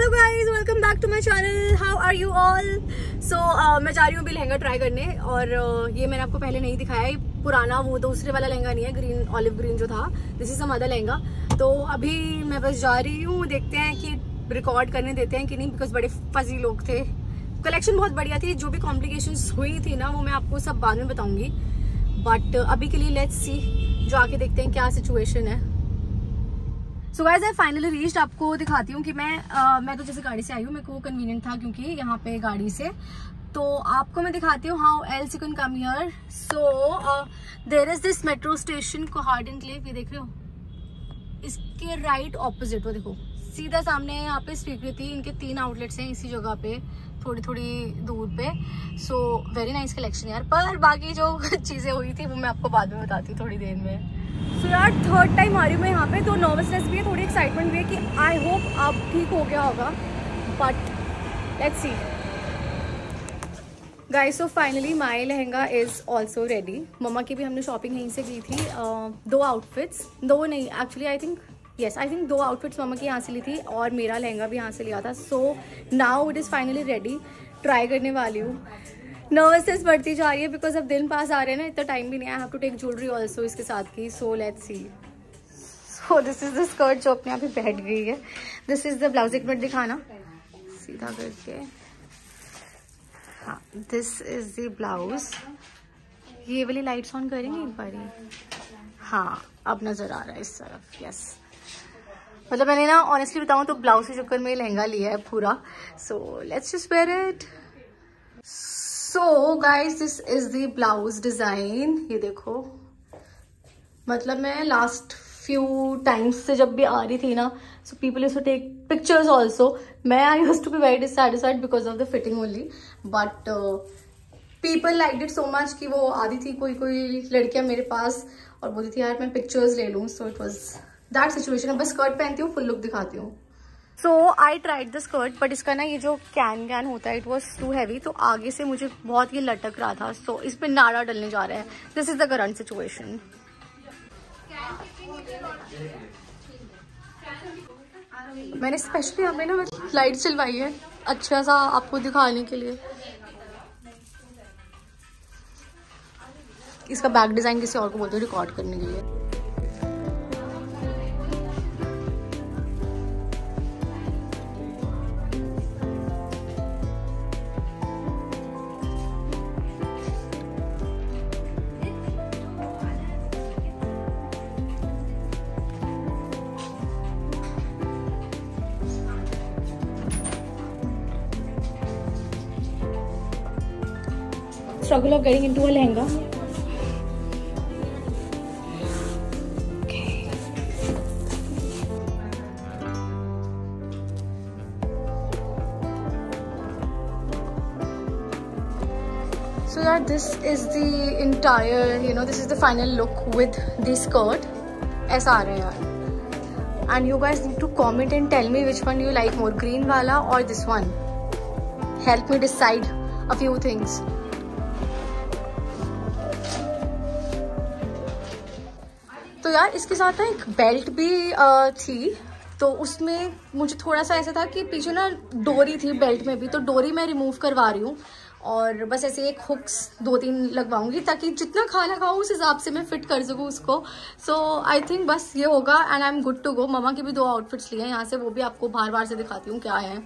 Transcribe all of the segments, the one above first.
Hello guys, welcome back to my channel. How are you all? So मैं जा रही हूँ अभी लहंगा ट्राई करने। और ये मैंने आपको पहले नहीं दिखाया है, पुराना वो दूसरे वाला लहंगा नहीं है, ग्रीन ऑलिव ग्रीन जो था। This is some other lehenga. तो अभी मैं बस जा रही हूँ, देखते हैं कि रिकॉर्ड करने देते हैं कि नहीं, बिकॉज बड़े फजी लोग थे। कलेक्शन बहुत बढ़िया थी, जो भी कॉम्प्लिकेशंस हुई थी ना वो मैं आपको सब बाद में बताऊंगी। बट अभी के लिए लेट्स सी, जो आके देखते हैं क्या सिचुएशन है। So guys, I finally reached. आपको दिखाती हूँ कि मैं तो जैसे गाड़ी से आई हूँ, मेरे को कन्वीनियंट था क्योंकि यहाँ पे गाड़ी से। तो आपको मैं दिखाती हूँ how else you can come here. So there is this metro station Kohat enclave, ये देख रहे हो, इसके राइट ऑपोजिट वो देखो, सीधा सामने यहाँ पे स्वीकृति, इनके 3 आउटलेट्स हैं इसी जगह पे, थोड़ी थोड़ी दूर पे। सो वेरी नाइस कलेक्शन यार। पर बाकी जो चीजें हुई थी वो मैं आपको बाद में बताती हूँ थोड़ी देर में। सो यार, थर्ड टाइम आ रही हूँ मैं यहाँ पे, तो नर्वसनेस भी है, थोड़ी एक्साइटमेंट भी है कि आई होप अब ठीक हो गया होगा, but let's see guys. So finally my lehenga is also ready. मम्मा की भी हमने शॉपिंग यहीं से की थी। 2 आउटफिट्स, 2 नहीं एक्चुअली आई थिंक 2 आउटफिट्स मम्मा की यहाँ से ली थी और मेरा लहंगा भी यहाँ से लिया था। So now it is finally ready, try करने वाली हूँ। नर्वसनेस बढ़ती जा रही है बिकॉज अब दिन पास आ रहे हैं ना, इतना टाइम भी नहीं। I have to take jewellery also इसके साथ की। So let's see. So this is the skirt जो अपने आप ही बैठ गई है। दिस इज द ब्लाउज, एक मिनट दिखाना सीधा करके। हाँ, दिस इज द ब्लाउज। ये वाली लाइट्स ऑन करेंगे एक बारी। हाँ, अब नजर आ रहा है इस तरफ। यस, मतलब मैंने ना ऑनेस्टली बताऊं तो ब्लाउज के चक्कर में लहंगा लिया है पूरा। So let's just wear it. So guys, this is the blouse design. ये देखो, मतलब मैं लास्ट फ्यू टाइम्स से जब भी आ रही थी ना, so people used to take pictures also. मैं I used to be very dissatisfied because of the fitting only, but people liked it so much कि वो आ रही थी कोई लड़कियां मेरे पास और बोली थी यार मैं पिक्चर्स ले लूँ। So it was that situation. अब बस स्कर्ट पहनती हूँ, फुल लुक दिखाती हूँ। So I tried the skirt, but इसका ना ये जो कैन होता है, इट वॉज टू हैवी, तो आगे से मुझे बहुत ये लटक रहा था। सो इस पे नाड़ा डलने जा रहा है। This is the current situation. मैंने स्पेशली यहाँ पे ना लाइट चलवाई है अच्छा सा आपको दिखाने के लिए। इसका बैक डिजाइन किसी और को बोलते हैं रिकॉर्ड करने के लिए। Struggle of getting into a lehenga. Okay. So yeah, this is the entire, this is the final look with the skirt. ऐसा आ रहा है यार। And you guys need to comment and tell me which one you like more, green वाला or this one. Help me decide a few things. तो यार इसके साथ ना एक बेल्ट भी थी, तो उसमें मुझे थोड़ा सा ऐसा था कि पीछे ना डोरी थी बेल्ट में भी, तो डोरी मैं रिमूव करवा रही हूँ और बस ऐसे एक हुक्स 2-3 लगवाऊंगी ताकि जितना खाना खाऊँ उस हिसाब से मैं फिट कर सकूँ उसको। सो आई थिंक बस ये होगा and I am good to go. मम्मा के भी 2 आउटफिट्स लिए हैं यहाँ से, वो भी आपको बार से दिखाती हूँ क्या है।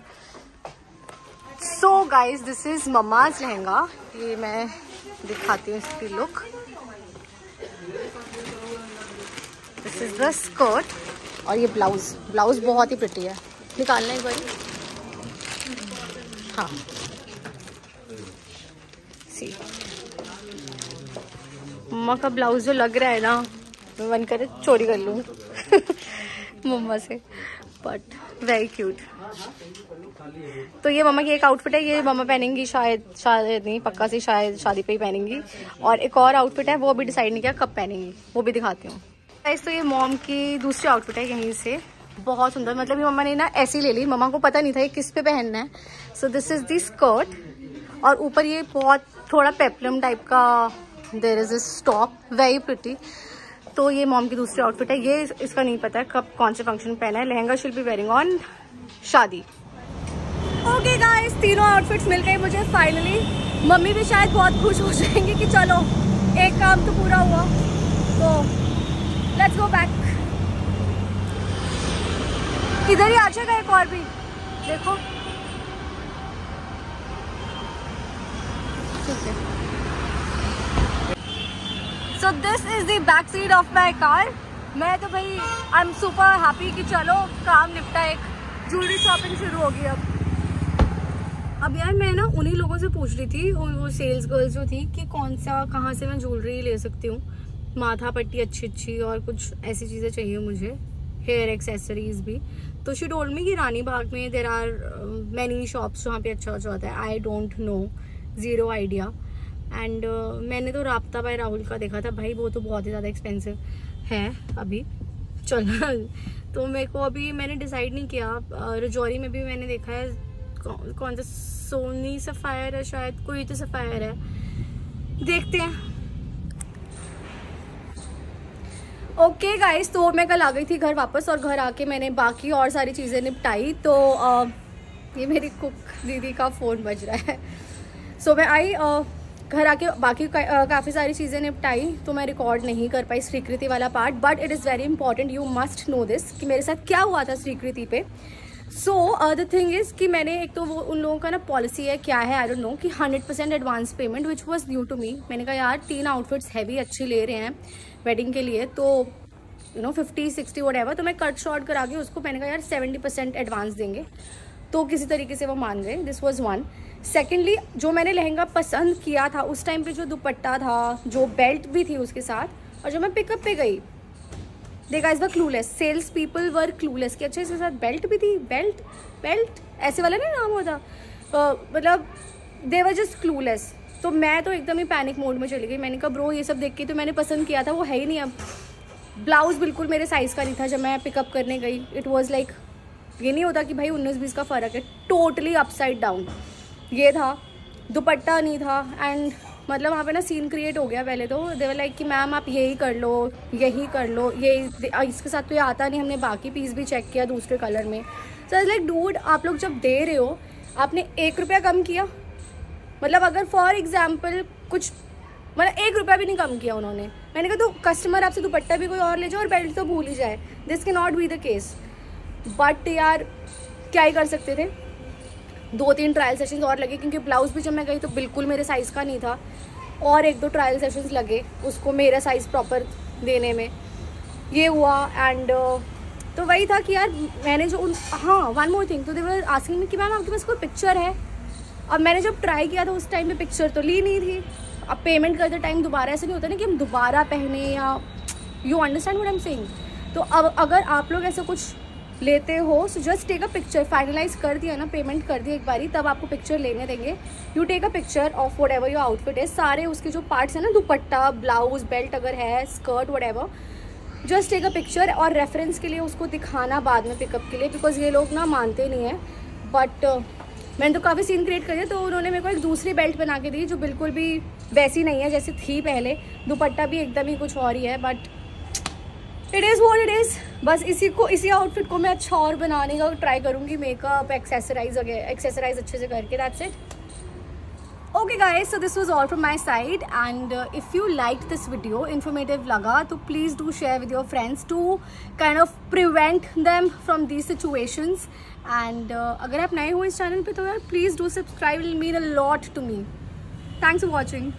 सो guys, this is mamma's lehenga. ये मैं दिखाती हूँ इसकी look. This is the skirt और ये ब्लाउज बहुत ही प्रिटी है। निकालना एक बार। हाँ, सी मम्मा का ब्लाउज जो लग रहा है ना, मैं मन करे चोरी कर लूँ मम्मा से, बट वेरी क्यूट। तो ये मम्मा की एक आउटफिट है, ये मम्मा पहनेंगी शायद नहीं, पक्का से शायद शादी पे ही पहनेंगी। और एक और आउटफिट है, वो अभी डिसाइड नहीं किया कब पहनेंगी, वो भी दिखाती हूँ। तो ये मॉम की दूसरी आउटफिट है यहीं से, बहुत सुंदर। मतलब ये मम्मा ने ना ऐसी ले ली, मम्मा को पता नहीं था ये किस पे पहनना है। So this is the skirt और ऊपर ये बहुत थोड़ा पेप्लम टाइप का there is a top, very pretty. तो ये मॉम की दूसरी आउटफिट है। ये इसका नहीं पता कब कौन से फंक्शन पहना है। लहंगा शिल बी वेयरिंग ऑन शादी। ओके गाइस, तीनों आउटफिट्स मिल गए मुझे फाइनली। मम्मी भी शायद बहुत खुश हो जाएंगी कि चलो एक काम तो पूरा हुआ। तो लेट्स गो बैक। इधर ही आ जाएगा एक और भी, देखो। सो this is the back seat of my car. मैं तो भाई आई एम सुपर हैप्पी कि चलो काम निपटा, एक ज्वेलरी शॉपिंग शुरू होगी अब यार मैं ना उन्हीं लोगों से पूछ रही थी, वो सेल्स गर्ल्स जो थी, कि कौन सा कहाँ से मैं ज्वेलरी ले सकती हूँ, माथा पट्टी अच्छी और कुछ ऐसी चीज़ें चाहिए मुझे, हेयर एक्सेसरीज भी। तो शी टोल्ड मी कि रानी बाग में देर आर मैनी शॉप्स जहाँ पे अच्छा होता है। I don't know, zero idea. And मैंने तो राब्ता बाय राहुल का देखा था, भाई वो तो बहुत ही ज़्यादा एक्सपेंसिव है अभी। चलो तो मेरे को अभी मैंने डिसाइड नहीं किया। रजौरी में भी मैंने देखा है, कौन सा सोनी सफायर है शायद, कोई तो सफायर है, देखते हैं। ओके गाइस, तो मैं कल आ गई थी घर वापस, और घर आके मैंने बाकी और सारी चीज़ें निपटाई। तो ये मेरी कुक दीदी का फ़ोन बज रहा है। सो मैं आई घर आके बाकी काफ़ी सारी चीज़ें निपटाई, तो मैं रिकॉर्ड नहीं कर पाई स्वीकृति वाला part. But it is very important, you must know this, कि मेरे साथ क्या हुआ था स्वीकृति पे। सो द थिंग इज़ कि मैंने एक तो वो उन लोगों का ना पॉलिसी है, क्या है आई डोंट नो, कि 100% advance payment which was new to me. मैंने कहा यार 3 आउटफिट्स हैवी अच्छी ले रहे हैं वेडिंग के लिए, तो 50-60 व्हाटएवर, तो मैं कट शॉर्ट करा के उसको, मैंने कहा यार 70% एडवांस देंगे। तो किसी तरीके से वो मान गए। This was one. सेकेंडली, जो मैंने लहंगा पसंद किया था उस टाइम पे, जो दुपट्टा था, जो बेल्ट भी थी उसके साथ, और जो मैं पिकअप पे गई, they guys were clueless, sales people were clueless कि अच्छा इसके साथ बेल्ट भी थी, बेल्ट ऐसे वाला नहीं नाम होता, मतलब दे वर जस्ट क्लूलेस। तो मैं तो एकदम ही पैनिक मोड में चली गई। मैंने कहा ब्रो ये सब देख के तो मैंने पसंद किया था वो है ही नहीं। अब ब्लाउज़ बिल्कुल मेरे साइज़ का नहीं था जब मैं पिकअप करने गई। इट वॉज लाइक, ये नहीं होता कि भाई 19-20 का फ़र्क है, टोटली अपसाइड डाउन ये था। दुपट्टा नहीं था, एंड मतलब वहाँ पे ना सीन क्रिएट हो गया। पहले तो दे वर लाइक कि मैम आप यही कर लो, ये इसके साथ तो ये आता नहीं, हमने बाकी पीस भी चेक किया दूसरे कलर में। सो लाइक डूड, आप लोग जब दे रहे हो आपने 1 रुपया कम किया, मतलब अगर फॉर एग्जाम्पल कुछ, मतलब 1 रुपया भी नहीं कम किया उन्होंने। मैंने कहा तो कस्टमर आपसे दुपट्टा भी कोई और ले जाए और बेल्ट तो भूल ही जाए, this can not be the case. But यार क्या ही कर सकते थे। 2-3 ट्रायल सेशंस और लगे, क्योंकि ब्लाउज़ भी जब मैं गई तो बिल्कुल मेरे साइज़ का नहीं था, और 1-2 ट्रायल सेशंस लगे उसको मेरा साइज़ प्रॉपर देने में। ये हुआ। एंड तो वही था कि यार मैंने जो हाँ वन मोर थिंग, तो दे वर आस्किंग मी कि मैम आपके पास कोई पिक्चर है। अब मैंने जब ट्राई किया था उस टाइम पे पिक्चर तो ली नहीं थी। अब पेमेंट करते टाइम दोबारा ऐसे नहीं होता ना कि हम दोबारा पहने, या you understand what I am saying. तो अब अगर आप लोग ऐसा कुछ लेते हो, so just take a picture. Finalise कर दिया ना, पेमेंट कर दिया एक बारी, तब आपको पिक्चर लेने देंगे। You take a picture of whatever your outfit है, सारे उसके जो पार्ट्स हैं ना, दुपट्टा, ब्लाउज, बेल्ट अगर है, skirt, whatever, just take a picture, और रेफरेंस के लिए उसको दिखाना बाद में पिकअप के लिए, बिकॉज ये लोग ना मानते नहीं हैं। बट मैंने तो काफ़ी सीन क्रिएट करिए, तो उन्होंने मेरे को एक दूसरी बेल्ट बना के दी जो बिल्कुल भी वैसी नहीं है जैसी थी पहले। दुपट्टा भी एकदम ही कुछ और ही है, but it is what it is. बस इसी आउटफिट को मैं अच्छा और बनाने का ट्राई करूँगी, मेकअप, एक्सेसराइज अच्छे से करके। That's it. Okay guys, so this was all from my side, and if you liked this video, informative laga, तो please do share with your friends to kind of prevent them from these situations. And अगर आप नए हो इस channel पे तो यार please do subscribe, it will mean a lot to me. Thanks for watching.